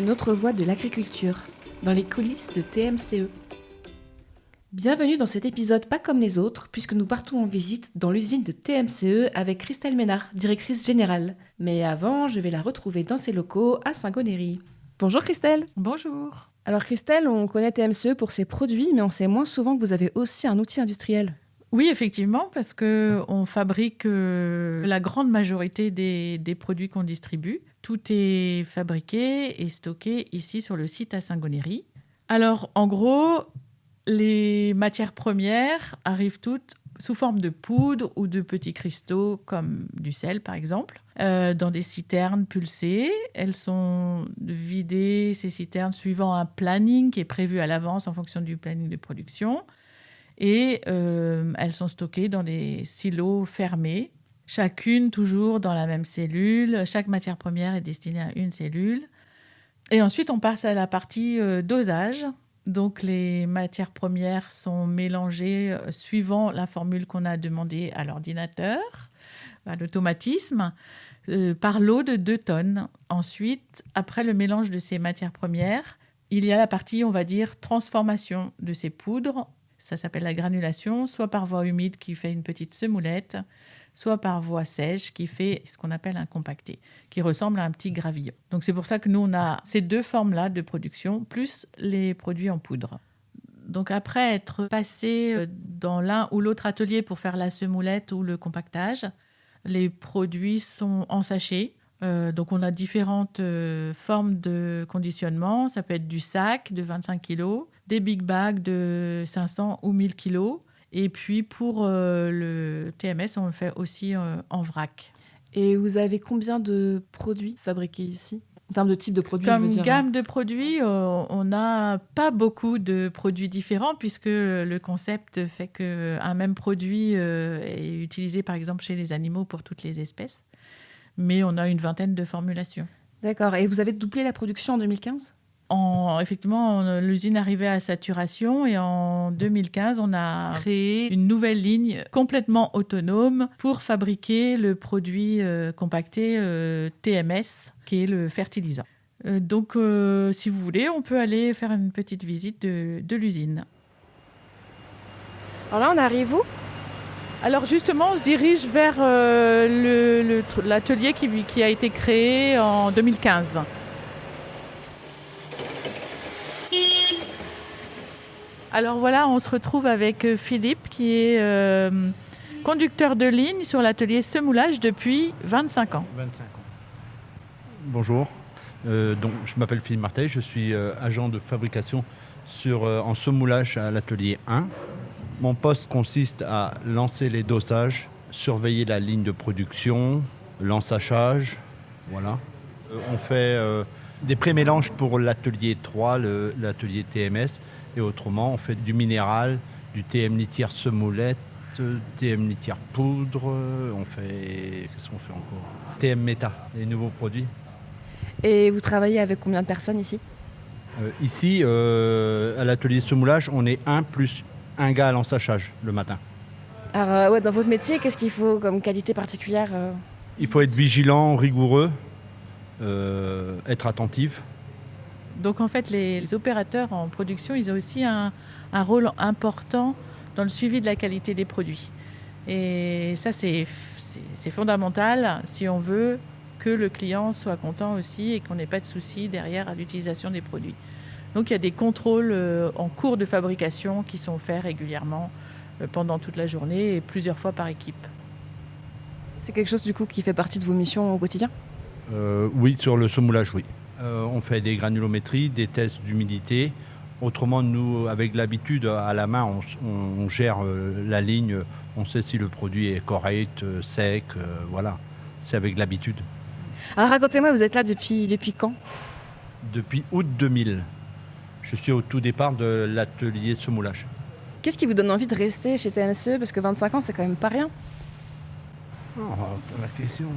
une autre voie de l'agriculture, dans les coulisses de TMCE. Bienvenue dans cet épisode pas comme les autres, puisque nous partons en visite dans l'usine de TMCE avec Christelle Ménard, directrice générale. Mais avant, je vais la retrouver dans ses locaux à Saint-Gonéry. Bonjour Christelle. Bonjour. Alors Christelle, on connaît TMCE pour ses produits, mais on sait moins souvent que vous avez aussi un outil industriel. Oui, effectivement, parce qu'on fabrique la grande majorité des produits qu'on distribue. Tout est fabriqué et stocké ici sur le site à Saint-Gonéry. Alors, en gros, les matières premières arrivent toutes sous forme de poudre ou de petits cristaux, comme du sel par exemple, dans des citernes pulsées. Elles sont vidées, ces citernes, suivant un planning qui est prévu à l'avance en fonction du planning de production. Et elles sont stockées dans des silos fermés, chacune toujours dans la même cellule. Chaque matière première est destinée à une cellule. Et ensuite, on passe à la partie dosage. Donc, les matières premières sont mélangées suivant la formule qu'on a demandée à l'ordinateur, à l'automatisme, par lot de 2 tonnes. Ensuite, après le mélange de ces matières premières, il y a la partie, on va dire, transformation de ces poudres. Ça s'appelle la granulation, soit par voie humide qui fait une petite semoulette, soit par voie sèche qui fait ce qu'on appelle un compacté, qui ressemble à un petit gravillon. Donc c'est pour ça que nous, on a ces 2 formes-là de production, plus les produits en poudre. Donc après être passé dans l'un ou l'autre atelier pour faire la semoulette ou le compactage, les produits sont en sachet. Donc on a différentes formes de conditionnement. Ça peut être du sac de 25 kg, des big bags de 500 ou 1000 kg. Et puis pour le TMS, on le fait aussi en vrac. Et vous avez combien de produits fabriqués ici ? En termes de type de produits, Comme je veux dire. gamme de produits, on n'a pas beaucoup de produits différents puisque le concept fait qu'un même produit est utilisé par exemple chez les animaux pour toutes les espèces. Mais on a une vingtaine de formulations. D'accord. Et vous avez doublé la production en 2015 ? Effectivement, l'usine arrivait à saturation et en 2015, on a créé une nouvelle ligne complètement autonome pour fabriquer le produit compacté TMS, qui est le fertilisant. Donc, si vous voulez, on peut aller faire une petite visite de l'usine. Alors là, on arrive où ? Alors justement, on se dirige vers l'atelier qui a été créé en 2015. Alors voilà, on se retrouve avec Philippe qui est conducteur de ligne sur l'atelier semoulage depuis 25 ans. 25 ans. Bonjour, donc, je m'appelle Philippe Martel, je suis agent de fabrication en semoulage à l'atelier 1. Mon poste consiste à lancer les dosages, surveiller la ligne de production, l'ensachage, voilà. On fait des pré-mélanges pour l'atelier 3, l'atelier TMS, et autrement on fait du minéral, du TM litière semoulette, TM litière poudre, qu'est-ce qu'on fait encore ? TM méta, les nouveaux produits. Et vous travaillez avec combien de personnes ici ? Ici, à l'atelier semoulage, on est 1 plus un gars à l'ensachage le matin. Alors, dans votre métier, qu'est-ce qu'il faut comme qualité particulière ? Il faut être vigilant, rigoureux, être attentif. Donc en fait, les opérateurs en production, ils ont aussi un rôle important dans le suivi de la qualité des produits. Et ça, c'est fondamental si on veut que le client soit content aussi et qu'on n'ait pas de soucis derrière à l'utilisation des produits. Donc il y a des contrôles en cours de fabrication qui sont faits régulièrement pendant toute la journée et plusieurs fois par équipe. C'est quelque chose du coup qui fait partie de vos missions au quotidien ? Oui, sur le semoulage, oui. On fait des granulométries, des tests d'humidité. Autrement, nous, avec l'habitude, à la main, on gère la ligne. On sait si le produit est correct, sec, voilà. C'est avec l'habitude. Alors racontez-moi, vous êtes là depuis quand ? Depuis août 2000. Je suis au tout départ de l'atelier semoulage. Qu'est-ce qui vous donne envie de rester chez TMCE ? Parce que 25 ans, c'est quand même pas rien. Oh, la question.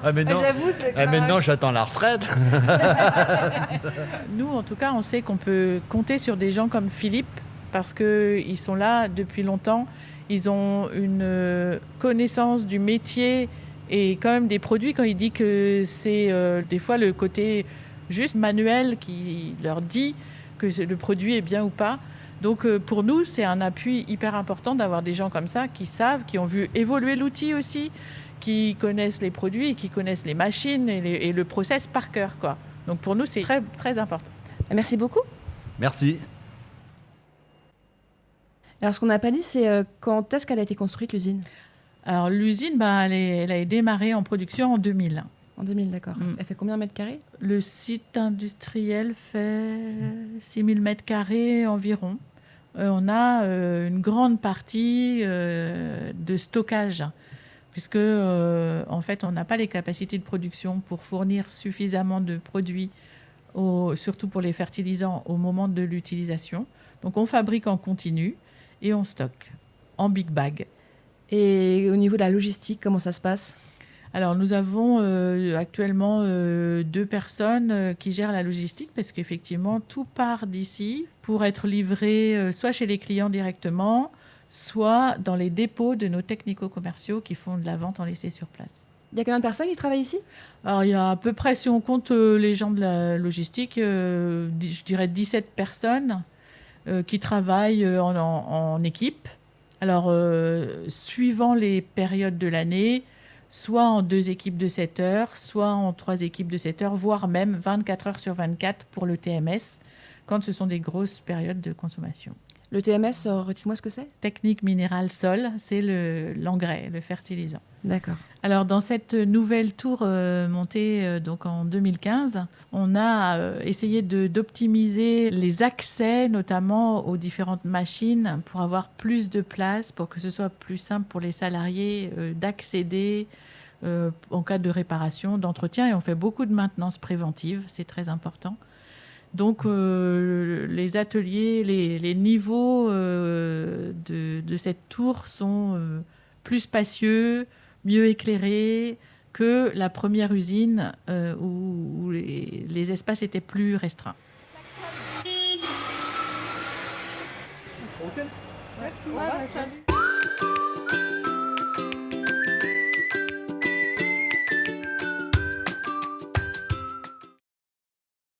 Maintenant, j'avoue, c'est maintenant, j'attends la retraite. Nous, en tout cas, on sait qu'on peut compter sur des gens comme Philippe parce qu'ils sont là depuis longtemps. Ils ont une connaissance du métier Et quand même des produits, quand il dit que c'est des fois le côté juste manuel qui leur dit que le produit est bien ou pas. Donc pour nous, c'est un appui hyper important d'avoir des gens comme ça qui savent, qui ont vu évoluer l'outil aussi, qui connaissent les produits, qui connaissent les machines et le process par cœur, quoi. Donc pour nous, c'est très, très important. Merci beaucoup. Merci. Alors, ce qu'on n'a pas dit, c'est quand est-ce qu'elle a été construite, l'usine? Alors l'usine, elle a démarré en production en 2000. En 2000, d'accord. Elle fait combien de mètres carrés? Le site industriel fait 6000 mètres carrés environ. On a une grande partie de stockage, puisque en fait, on n'a pas les capacités de production pour fournir suffisamment de produits, surtout pour les fertilisants, au moment de l'utilisation. Donc on fabrique en continu et on stocke en big bag. Et au niveau de la logistique, comment ça se passe? Alors, nous avons actuellement 2 personnes qui gèrent la logistique parce qu'effectivement, tout part d'ici pour être livré soit chez les clients directement, soit dans les dépôts de nos technico-commerciaux qui font de la vente en laissé sur place. Il y a combien de personnes qui travaillent ici? Alors, il y a à peu près, si on compte les gens de la logistique, je dirais 17 personnes qui travaillent en équipe. Alors, suivant les périodes de l'année, soit en 2 équipes de 7 heures, soit en 3 équipes de 7 heures, voire même 24 heures sur 24 pour le TMS, quand ce sont des grosses périodes de consommation. Le TMS, redites-moi ce que c'est? Technique minérale sol, c'est l'engrais, le fertilisant. D'accord. Alors, dans cette nouvelle tour montée donc en 2015, on a essayé d'optimiser les accès, notamment aux différentes machines, pour avoir plus de place, pour que ce soit plus simple pour les salariés d'accéder en cas de réparation, d'entretien. Et on fait beaucoup de maintenance préventive, c'est très important. Donc, les ateliers, les niveaux de cette tour sont plus spacieux, mieux éclairés que la première usine où les espaces étaient plus restreints. Ok. Merci. Ouais, salut.